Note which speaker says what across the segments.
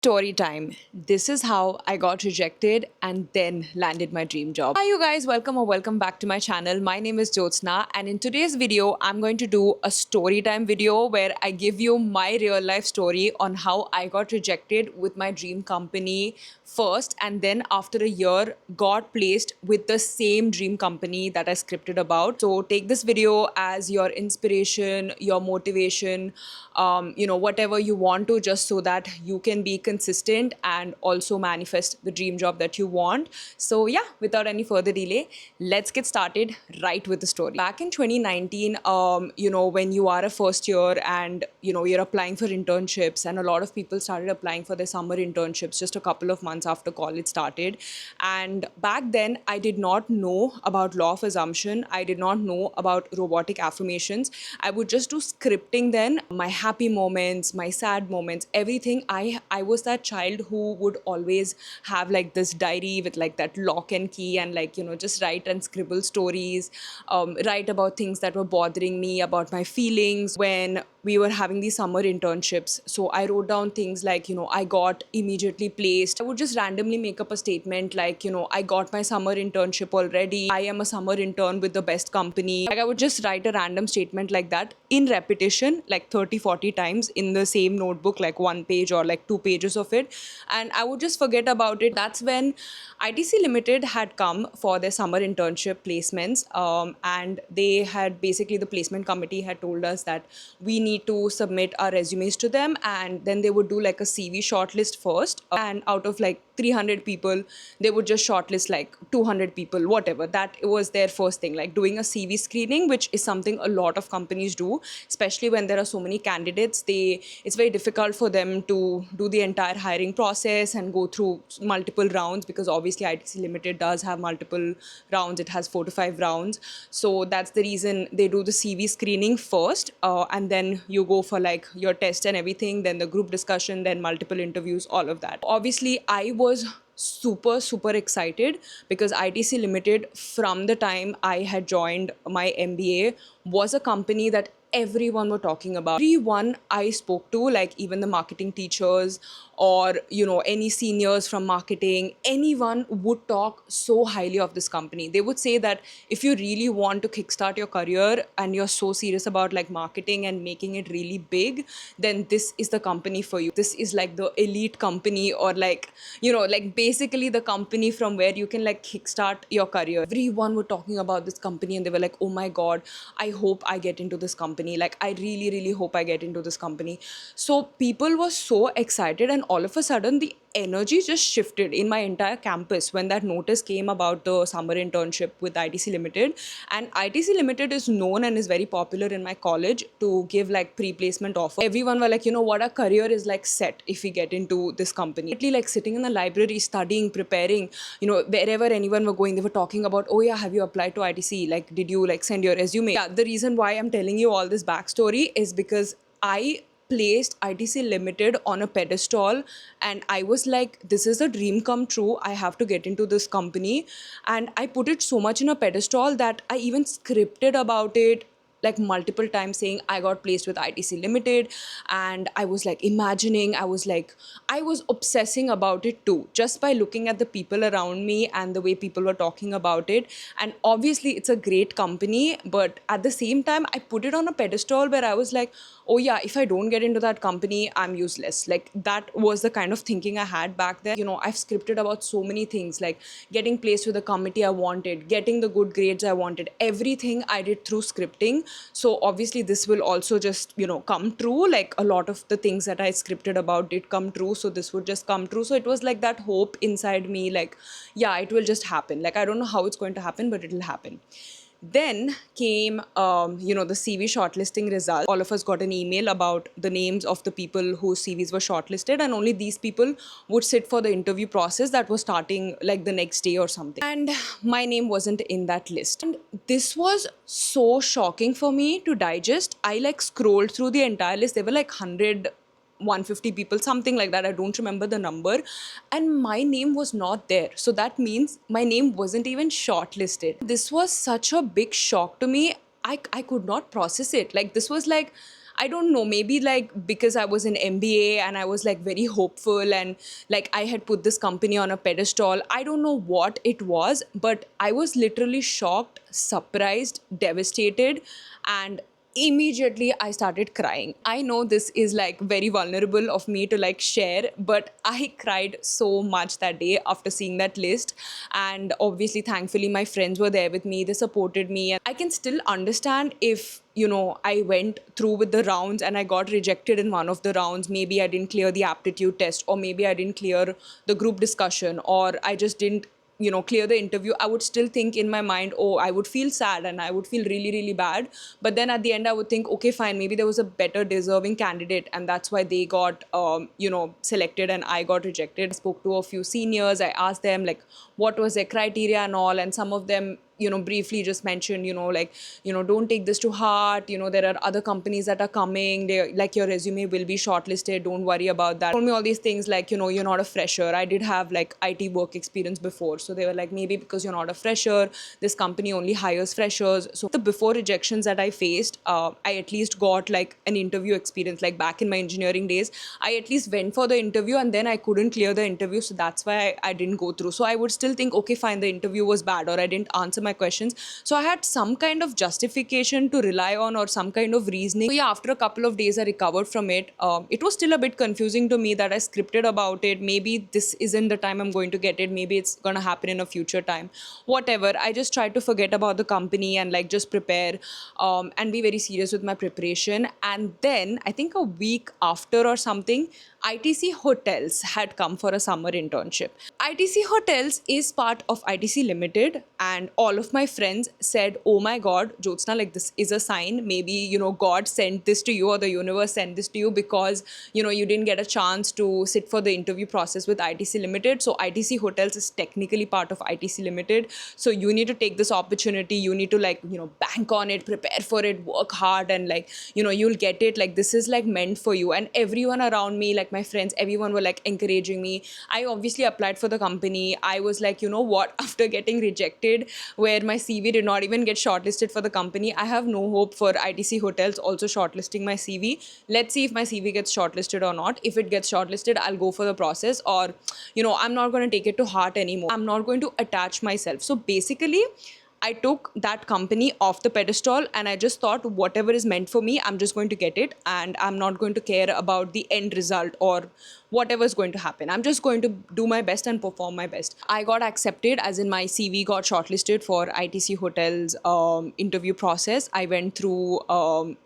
Speaker 1: Story time. This is how I got rejected and then landed my dream job. Hi, you guys. Welcome or welcome back to my channel. My name is Jyotsna, and in today's video, I'm going to do a story time video where I give you my real life story on how I got rejected with my dream company first, and then after a year, got placed with the same dream company that I scripted about. So take this video as your inspiration, your motivation, whatever you want to, just so that you can be consistent and also manifest the dream job that you want. So yeah, without any further delay, let's get started right with the story. Back in 2019, when you are a first year and you're applying for internships, and a lot of people started applying for their summer internships just a couple of months after college started. And back then, I did not know about law of assumption. I did not know about robotic affirmations. I would just do scripting then. My happy moments, my sad moments, everything. I was that child who would always have like this diary with like that lock and key, and just write and scribble stories, write about things that were bothering me, about my feelings when we were having these summer internships. So I wrote down things like, I got immediately placed. I would just randomly make up a statement like, I got my summer internship already. I am a summer intern with the best company. Like I would just write a random statement like that in repetition, like 30, 40 times in the same notebook, like one page or like 2 pages of it. And I would just forget about it. That's when ITC Limited had come for their summer internship placements. And they had basically, the placement committee had told us that we need to submit our resumes to them, and then they would do like a CV shortlist first. And out of like 300 people, they would just shortlist like 200 people, whatever. That was their first thing, like doing a CV screening, which is something a lot of companies do, especially when there are so many candidates. It's very difficult for them to do the entire hiring process and go through multiple rounds, because obviously ITC Limited does have multiple rounds. It has 4 to 5 rounds. So that's the reason they do the CV screening first, and then you go for like your test and everything, then the group discussion, then multiple interviews, all of that. Obviously, I was super excited because ITC Limited, from the time I had joined my MBA, was a company that everyone were talking about. Everyone I spoke to, like even the marketing teachers or any seniors from marketing, anyone would talk so highly of this company. They would say that if you really want to kickstart your career and you're so serious about like marketing and making it really big, then this is the company for you. This is like the elite company, or like like basically the company from where you can like kickstart your career. Everyone were talking about this company, and they were like, oh my god, I hope I get into this company. Like I really hope I get into this company. So people were so excited, and all of a sudden the energy just shifted in my entire campus when that notice came about the summer internship with ITC Limited. And ITC Limited is known and is very popular in my college to give like pre-placement offer. Everyone were like, what, our career is like set if we get into this company. Like sitting in the library, studying, preparing, wherever anyone were going, they were talking about, oh yeah, have you applied to ITC? Like, did you like send your resume? Yeah, the reason why I'm telling you all this backstory is because I placed ITC Limited on a pedestal, and I was like, this is a dream come true. I have to get into this company. And I put it so much in a pedestal that I even scripted about it like multiple times, saying I got placed with ITC Limited. And I was like imagining, I was obsessing about it too, just by looking at the people around me and the way people were talking about it. And obviously it's a great company, but at the same time I put it on a pedestal where I was like, oh yeah, if I don't get into that company, I'm useless. Like that was the kind of thinking I had back then. I've scripted about so many things, like getting placed with the committee I wanted, getting the good grades I wanted. Everything I did through scripting. So obviously this will also just come true. Like a lot of the things that I scripted about did come true, so this would just come true. So it was like that hope inside me, like yeah, it will just happen. Like I don't know how it's going to happen, but it'll happen. Then came, the CV shortlisting results. All of us got an email about the names of the people whose CVs were shortlisted, and only these people would sit for the interview process that was starting like the next day or something. And my name wasn't in that list. And this was so shocking for me to digest. I like scrolled through the entire list. There were like 150 people, something like that. I don't remember the number. And my name was not there. So that means my name wasn't even shortlisted. This was such a big shock to me. I could not process it. Like this was like, I don't know, maybe like because I was in MBA and I was like very hopeful and like I had put this company on a pedestal. I don't know what it was, but I was literally shocked, surprised, devastated, and immediately I started crying. I know this is like very vulnerable of me to like share, but I cried so much that day after seeing that list. And obviously, thankfully, my friends were there with me, they supported me, and I can still understand if I went through with the rounds and I got rejected in one of the rounds. Maybe I didn't clear the aptitude test, or maybe I didn't clear the group discussion, or I just didn't clear the interview. I would still think in my mind, oh, I would feel sad and I would feel really, really bad. But then at the end, I would think, okay, fine, maybe there was a better deserving candidate and that's why they got selected and I got rejected. I spoke to a few seniors. I asked them like what was their criteria and all, and some of them briefly just mentioned, don't take this to heart. There are other companies that are coming. They like your resume will be shortlisted. Don't worry about that. Told me all these things like, you're not a fresher. I did have like IT work experience before. So they were like, maybe because you're not a fresher, this company only hires freshers. So the before rejections that I faced, I at least got like an interview experience. Like back in my engineering days, I at least went for the interview and then I couldn't clear the interview. So that's why I didn't go through. So I would still think, okay, fine, the interview was bad or I didn't answer my questions. So I had some kind of justification to rely on or some kind of reasoning. So yeah, after a couple of days I recovered from it. It was still a bit confusing to me that I scripted about it. Maybe this isn't the time I'm going to get it. Maybe it's going to happen in a future time. Whatever. I just tried to forget about the company and like just prepare and be very serious with my preparation. And then I think a week after or something, ITC Hotels had come for a summer internship. ITC Hotels is part of ITC Limited, and all of my friends said, oh my God, Jyotsna, like this is a sign. Maybe, God sent this to you or the universe sent this to you because, you didn't get a chance to sit for the interview process with ITC Limited. So ITC Hotels is technically part of ITC Limited. So you need to take this opportunity. You need to like, bank on it, prepare for it, work hard, and like, you'll get it. Like this is like meant for you. And everyone around me, like my friends, everyone were like encouraging me. I obviously applied for the company. I was like, what, after getting rejected where my CV did not even get shortlisted for the company, I have no hope for ITC Hotels also shortlisting my CV. Let's see if my CV gets shortlisted or not. If it gets shortlisted, I'll go for the process, or I'm not going to take it to heart anymore. I'm not going to attach myself. So basically I took that company off the pedestal and I just thought whatever is meant for me, I'm just going to get it, and I'm not going to care about the end result or whatever is going to happen. I'm just going to do my best and perform my best. I got accepted, as in my CV got shortlisted for ITC Hotels interview process. I went through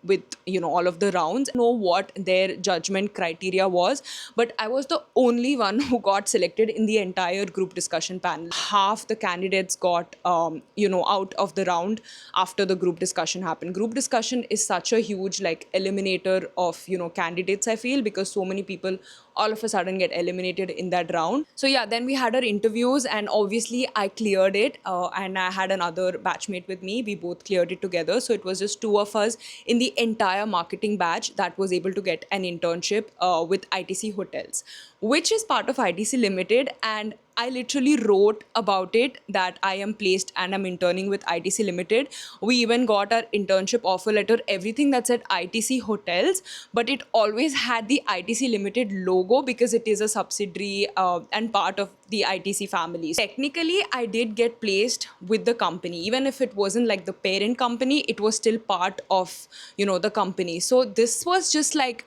Speaker 1: with all of the rounds. Know what their judgment criteria was, but I was the only one who got selected in the entire group discussion panel. Half the candidates got out of the round after the group discussion happened. Group discussion is such a huge like eliminator of candidates, I feel, because so many people all of a sudden get eliminated in that round. So yeah, then we had our interviews and obviously I cleared it, and I had another batchmate with me. We both cleared it together. So it was just two of us in the entire marketing batch that was able to get an internship with ITC Hotels, which is part of ITC Limited. And I literally wrote about it that I am placed and I'm interning with ITC Limited. We even got our internship offer letter, everything that said ITC Hotels, but it always had the ITC Limited logo because it is a subsidiary and part of the ITC family. Technically, I did get placed with the company. Even if it wasn't like the parent company, it was still part of, the company. So this was just like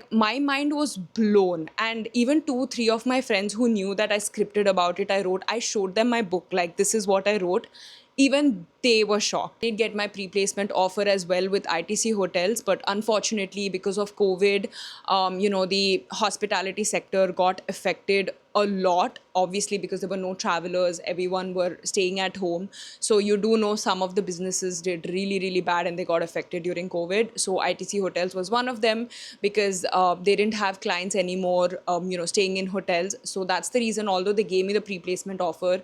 Speaker 1: my mind was blown. And even 2-3 of my friends who knew that I scripted about it, I showed them my book, like this is what I wrote. Even they were shocked. I did get my pre-placement offer as well with ITC Hotels, but unfortunately because of COVID, the hospitality sector got affected a lot, obviously because there were no travelers, everyone were staying at home. So you do know some of the businesses did really, really bad and they got affected during COVID. So ITC Hotels was one of them because they didn't have clients anymore, staying in hotels. So that's the reason, although they gave me the pre-placement offer,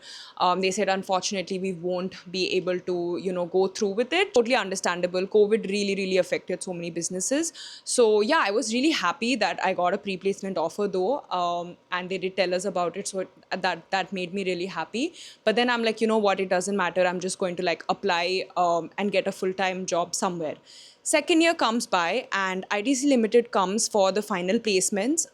Speaker 1: they said, unfortunately, we won't be able to, go through with it. Totally understandable. COVID really affected so many businesses. So yeah, I was really happy that I got a pre-placement offer though, and they did tell us about it. So that made me really happy. But then I'm like, you know what? It doesn't matter. I'm just going to like apply and get a full-time job somewhere. Second year comes by and ITC Limited comes for the final placements.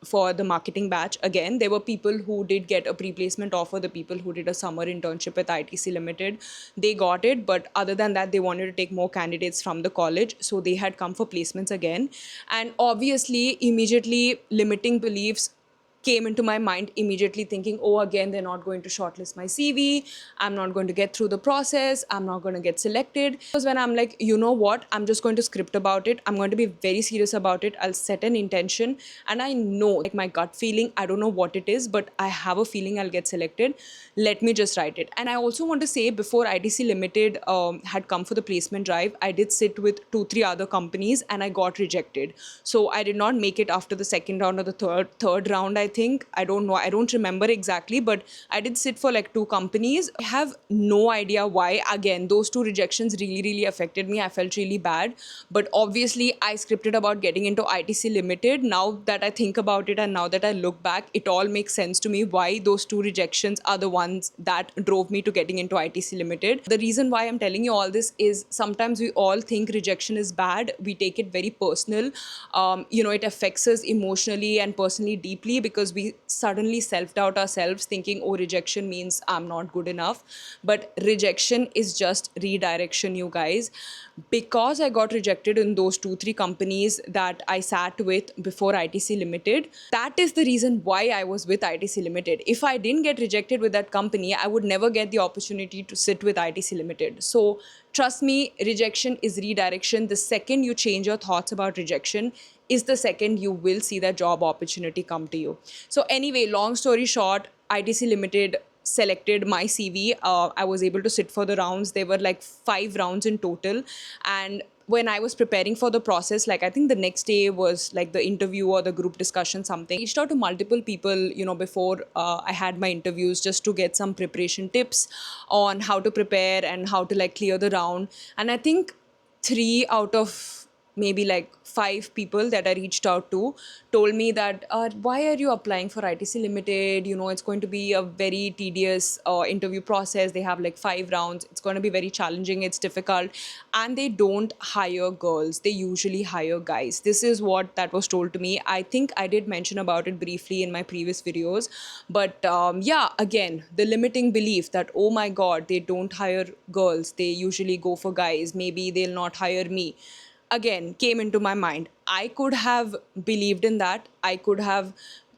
Speaker 1: For the marketing batch, again, there were people who did get a pre-placement offer. The people who did a summer internship with ITC Limited, they got it. But other than that, they wanted to take more candidates from the college. So they had come for placements again. And obviously, immediately limiting beliefs came into my mind, immediately thinking, oh, again, they're not going to shortlist my CV. I'm not going to get through the process. I'm not going to get selected. Because when I'm like, you know what, I'm just going to script about it. I'm going to be very serious about it. I'll set an intention. And I know, like my gut feeling, I don't know what it is, but I have a feeling I'll get selected. Let me just write it. And I also want to say, before ITC Limited had come for the placement drive, I did sit with 2-3 other companies and I got rejected. So I did not make it after the second round or the third round, I think. I don't know. I don't remember exactly, but I did sit for like 2 companies. I have no idea why. Again, those 2 rejections really affected me. I felt really bad. But obviously, I scripted about getting into ITC Limited. Now that I think about it and now that I look back, it all makes sense to me why those 2 rejections are the ones that drove me to getting into ITC Limited. The reason why I'm telling you all this is sometimes we all think rejection is bad. We take it very personal. It affects us emotionally and personally deeply because we suddenly self-doubt ourselves thinking, oh, rejection means I'm not good enough. But rejection is just redirection, you guys. Because I got rejected in those 2-3 companies that I sat with before ITC Limited, that is the reason why I was with ITC Limited. If I didn't get rejected with that company, I would never get the opportunity to sit with ITC Limited. So trust me, rejection is redirection. The second you change your thoughts about rejection is the second you will see that job opportunity come to you. So anyway, long story short, ITC Limited selected my CV. I was able to sit for the rounds. There were like 5 rounds in total. And when I was preparing for the process, like I think the next day was like the interview or the group discussion, something. I reached out to multiple people, before I had my interviews just to get some preparation tips on how to prepare and how to like clear the round. And I think 3 out of maybe like 5 people that I reached out to told me that, why are you applying for ITC Limited? It's going to be a very tedious interview process. They have like 5 rounds. It's going to be very challenging. It's difficult. And they don't hire girls. They usually hire guys. This is what that was told to me. I think I did mention about it briefly in my previous videos. But again, the limiting belief that, oh my God, they don't hire girls. They usually go for guys. Maybe they'll not hire me. Again, came into my mind. I could have believed in that. I could have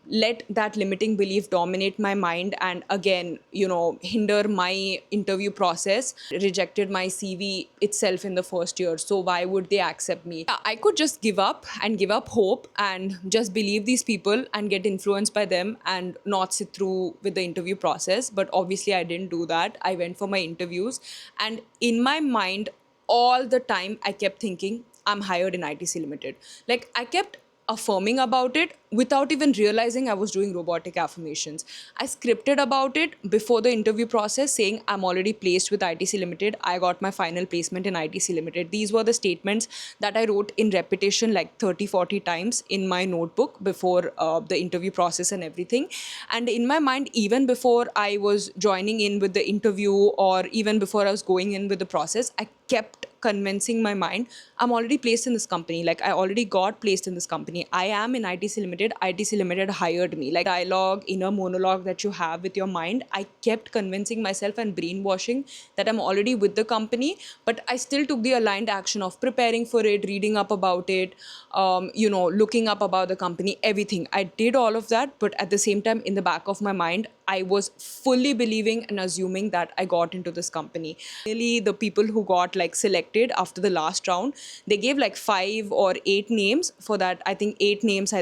Speaker 1: let that limiting belief dominate my mind and again, hinder my interview process, rejected my CV itself in the first year. So why would they accept me? I could just give up and give up hope and just believe these people and get influenced by them and not sit through with the interview process. But obviously I didn't do that. I went for my interviews and in my mind, all the time I kept thinking, I'm hired in ITC Limited. Like I kept affirming about it without even realizing I was doing robotic affirmations. I scripted about it before the interview process saying I'm already placed with ITC Limited. I got my final placement in ITC Limited. These were the statements that I wrote in repetition like 30-40 times in my notebook before the interview process and everything. And in my mind, even before I was joining in with the interview or even before I was going in with the process, I kept convincing my mind, I'm already placed in this company. Like I already got placed in this company. I am in ITC Limited. ITC Limited hired me. Like dialogue, inner monologue that you have with your mind, I kept convincing myself and brainwashing that I'm already with the company, but I still took the aligned action of preparing for it, reading up about it, looking up about the company, everything. I did all of that, but at the same time, in the back of my mind, I was fully believing and assuming that I got into this company. Really, the people who got like selected after the last round, they gave like 5 or 8 names for that. I think 8 names,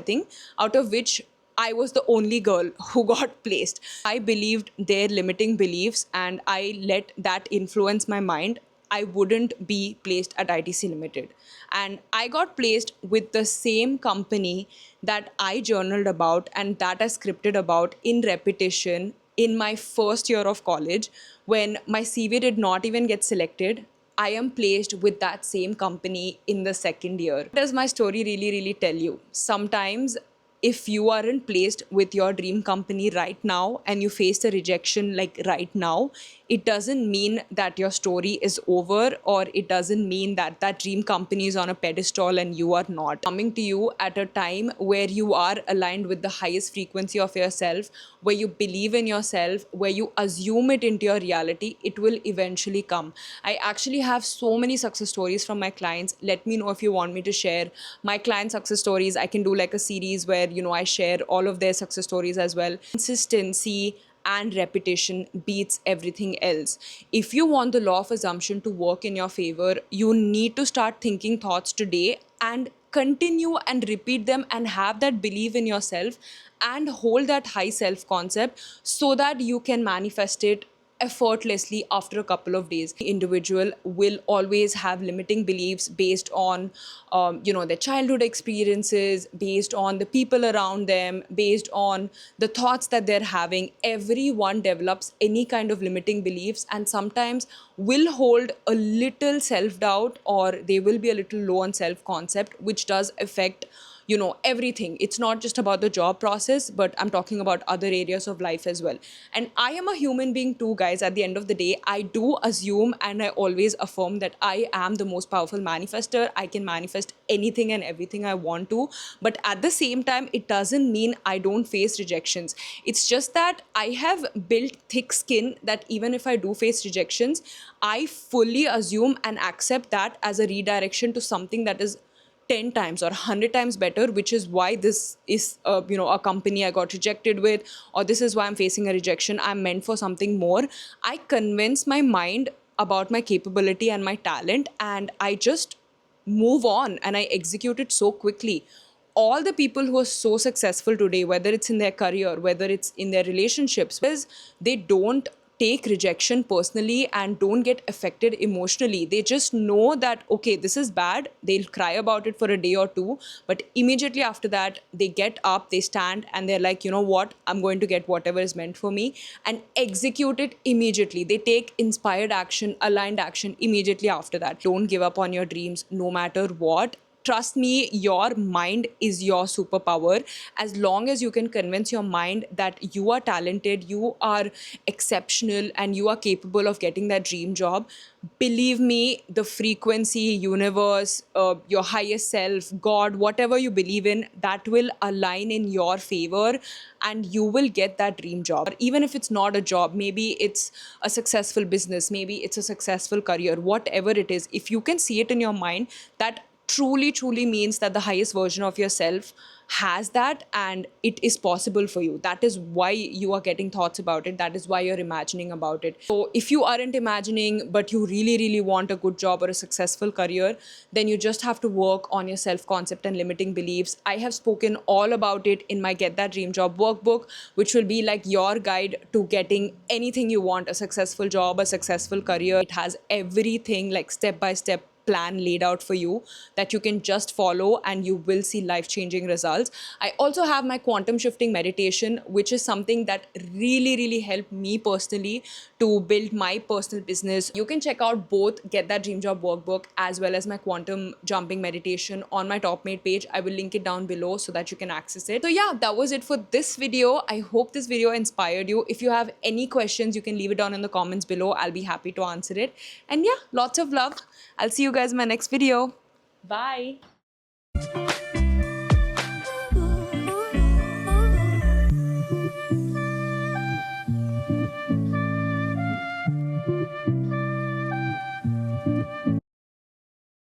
Speaker 1: out of which I was the only girl who got placed. I believed their limiting beliefs and I let that influence my mind. I wouldn't be placed at ITC Limited. And I got placed with the same company that I journaled about and that I scripted about in repetition in my first year of college, when my CV did not even get selected, I am placed with that same company in the second year. What does my story really, really tell you? Sometimes if you aren't placed with your dream company right now and you face a rejection like right now, it doesn't mean that your story is over, or it doesn't mean that that dream company is on a pedestal and you are not. Coming to you at a time where you are aligned with the highest frequency of yourself, where you believe in yourself, where you assume it into your reality, it will eventually come. I actually have so many success stories from my clients. Let me know if you want me to share my client success stories. I can do like a series where, I share all of their success stories as well. Consistency and repetition beats everything else. If you want the law of assumption to work in your favor, you need to start thinking thoughts today and continue and repeat them and have that belief in yourself and hold that high self concept so that you can manifest it effortlessly after a couple of days. The individual will always have limiting beliefs based on their childhood experiences, based on the people around them, based on the thoughts that they're having. Everyone develops any kind of limiting beliefs and sometimes will hold a little self-doubt, or they will be a little low on self-concept, which does affect everything. It's not just about the job process, but I'm talking about other areas of life as well. And I am a human being too, guys. At the end of the day, I do assume and I always affirm that I am the most powerful manifester. I can manifest anything and everything I want to, but at the same time, it doesn't mean I don't face rejections. It's just that I have built thick skin that even if I do face rejections, I fully assume and accept that as a redirection to something that is 10 times or 100 times better, which is why this is a company I got rejected with, or this is why I'm facing a rejection. I'm meant for something more. I convince my mind about my capability and my talent, and I just move on and I execute it so quickly. All the people who are so successful today, whether it's in their career, whether it's in their relationships, is they don't take rejection personally and don't get affected emotionally. They just know that, okay, this is bad. They'll cry about it for a day or two, but immediately after that, they get up, they stand, and they're like, you know what, I'm going to get whatever is meant for me and execute it immediately. They take inspired action, aligned action immediately after that. Don't give up on your dreams no matter what. Trust me, your mind is your superpower. As long as you can convince your mind that you are talented, you are exceptional, and you are capable of getting that dream job, believe me, the frequency, universe, your highest self, God, whatever you believe in, that will align in your favor and you will get that dream job. Or even if it's not a job, maybe it's a successful business, maybe it's a successful career, whatever it is, if you can see it in your mind, that truly means that the highest version of yourself has that and it is possible for you. That is why you are getting thoughts about it. That is why you're imagining about it. So if you aren't imagining, but you really want a good job or a successful career, then you just have to work on your self-concept and limiting beliefs. I have spoken all about it in my Get That Dream Job workbook, which will be like your guide to getting anything you want, a successful job, a successful career. It has everything like step-by-step plan laid out for you that you can just follow and you will see life-changing results. I also have my quantum shifting meditation, which is something that really helped me personally to build my personal business. You can check out both Get That Dream Job workbook as well as my quantum jumping meditation on my Top Made page. I will link it down below so that you can access it. So yeah, that was it for this video. I hope this video inspired you. If you have any questions, you can leave it down in the comments below. I'll be happy to answer it. And yeah, lots of love. I'll see you guys in my next video. Bye.